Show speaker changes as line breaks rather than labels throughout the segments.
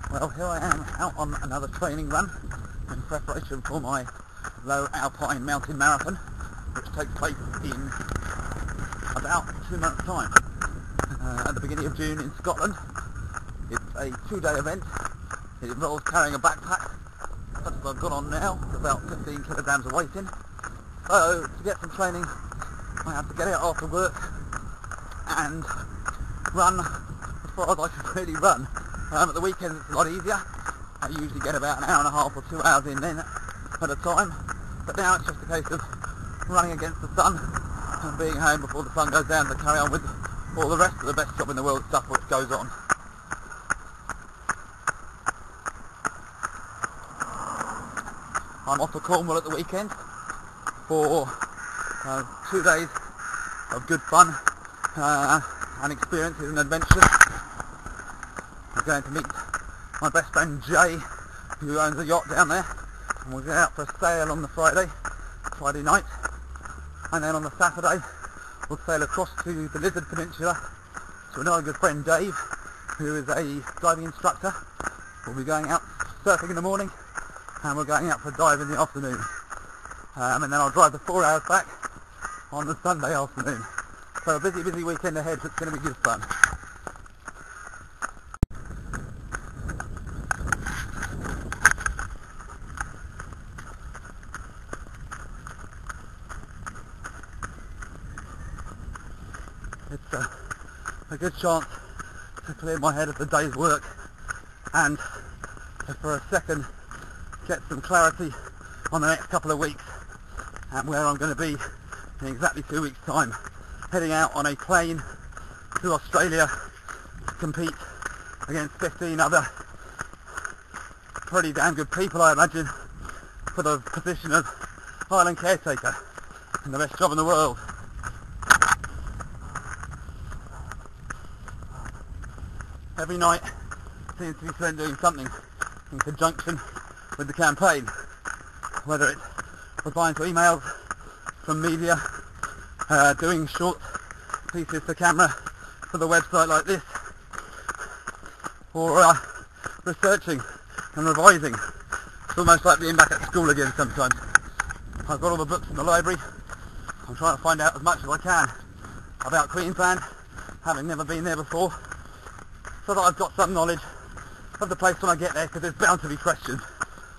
Well, here I am out on another training run in preparation for my low alpine mountain marathon, which takes place in about 2 months' time at the beginning of June in Scotland. It's a 2-day event. It involves carrying a backpack such as I've got on now, with about 15 kilograms of weight in. So to get some training I have to get out after work and run as far as I can really run. At the weekends it's a lot easier. I usually get about an hour and a half or 2 hours in then at a time, but now it's just a case of running against the sun and being home before the sun goes down to carry on with all the rest of the best job in the world stuff which goes on. I'm off to Cornwall at the weekend for 2 days of good fun and experiences and adventures. I'm going to meet my best friend Jay, who owns a yacht down there, and we'll get out for a sail on the Friday night, and then on the Saturday we'll sail across to the Lizard Peninsula to another good friend Dave, who is a diving instructor. We'll be going out surfing in the morning and we're going out for a dive in the afternoon, and then I'll drive the 4 hours back on the Sunday afternoon. So a busy weekend ahead, so it's going to be good fun. It's a good chance to clear my head of the day's work and to, for a second, get some clarity on the next couple of weeks and where I'm going to be in exactly 2 weeks' time, heading out on a plane to Australia to compete against 15 other pretty damn good people, I imagine, for the position of island caretaker and the best job in the world. Every night seems to be spent doing something in conjunction with the campaign, whether it's replying to emails from media, doing short pieces to camera for the website like this, or researching and revising. It's almost like being back at school again sometimes. I've got all the books in the library. I'm trying to find out as much as I can about Queensland, having never been there before, so that I've got some knowledge of the place when I get there, because there's bound to be questions.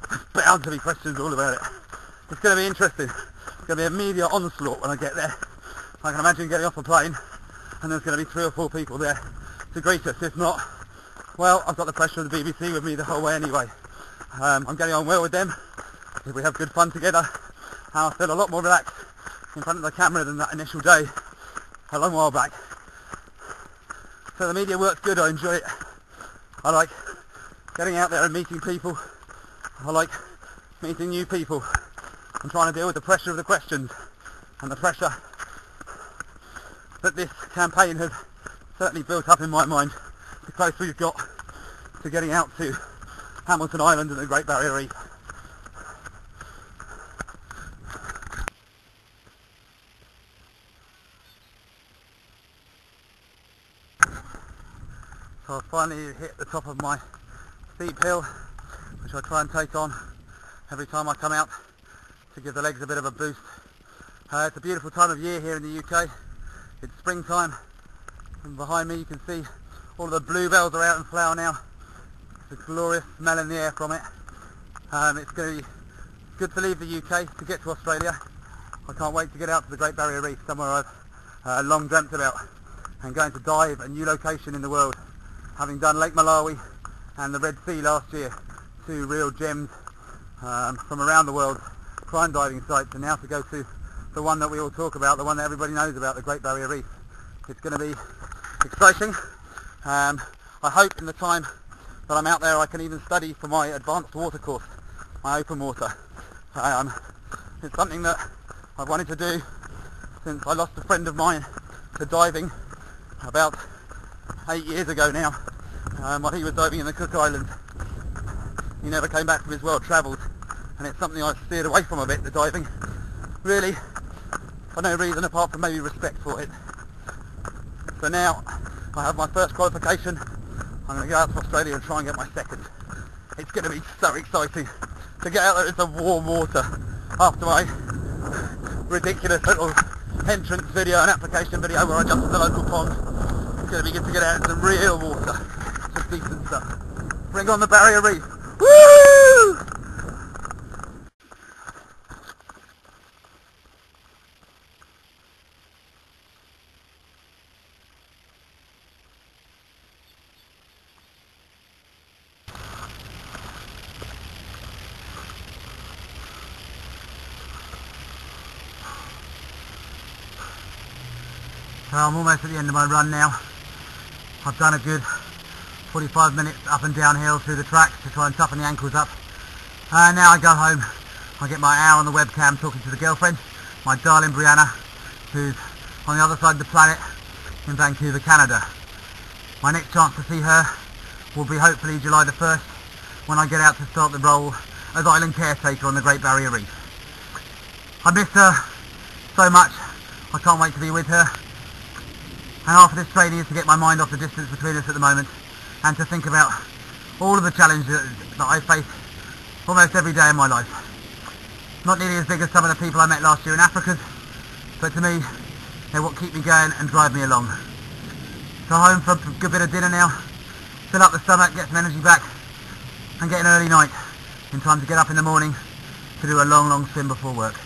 There's bound to be questions all about it. It's going to be interesting. It's going to be a media onslaught when I get there. I can imagine getting off a plane and there's going to be 3 or 4 people there to greet us. If not, well, I've got the pressure of the BBC with me the whole way anyway. I'm getting on well with them. We have good fun together, and I feel a lot more relaxed in front of the camera than that initial day a long while back. So the media work's good, I enjoy it. I like getting out there and meeting people. I like meeting new people. I'm trying to deal with the pressure of the questions and the pressure that this campaign has certainly built up in my mind, the closer we've got to getting out to Hamilton Island and the Great Barrier Reef. So I've finally hit the top of my steep hill, which I try and take on every time I come out to give the legs a bit of a boost. It's a beautiful time of year here in the UK. It's springtime, and behind me you can see all of the bluebells are out in flower now. There's a glorious smell in the air from it. It's going to be good to leave the UK to get to Australia. I can't wait to get out to the Great Barrier Reef, somewhere I've long dreamt about, and going to dive a new location in the world. Having done Lake Malawi and the Red Sea last year, 2 real gems from around the world, prime diving sites, and now to go to the one that we all talk about, the one that everybody knows about, the Great Barrier Reef. It's going to be exciting. I hope in the time that I'm out there I can even study for my advanced water course, my open water. It's something that I've wanted to do since I lost a friend of mine to diving about 8 years ago now, while he was diving in the Cook Islands. He never came back from his world travels, and it's something I've steered away from a bit, the diving, really for no reason apart from maybe respect for it. So now I have my first qualification. I'm going to go out to Australia and try and get my second. It's going to be so exciting to get out there in some warm water after my ridiculous little entrance video and application video where I jumped in the local pond. It's going to be good to get out in some real water. Some decent stuff. Bring on the barrier reef. Woo! So I'm almost at the end of my run now. I've done a good 45 minutes up and downhill through the tracks to try and toughen the ankles up. And now I go home. I get my hour on the webcam talking to the girlfriend, my darling Brianna, who's on the other side of the planet in Vancouver, Canada. My next chance to see her will be hopefully July the 1st when I get out to start the role as island caretaker on the Great Barrier Reef. I miss her so much. I can't wait to be with her. And half of this training is to get my mind off the distance between us at the moment and to think about all of the challenges that I face almost every day in my life. Not nearly as big as some of the people I met last year in Africa, but to me, they're what keep me going and drive me along. So home for a good bit of dinner now, fill up the stomach, get some energy back, and get an early night in time to get up in the morning to do a long, long swim before work.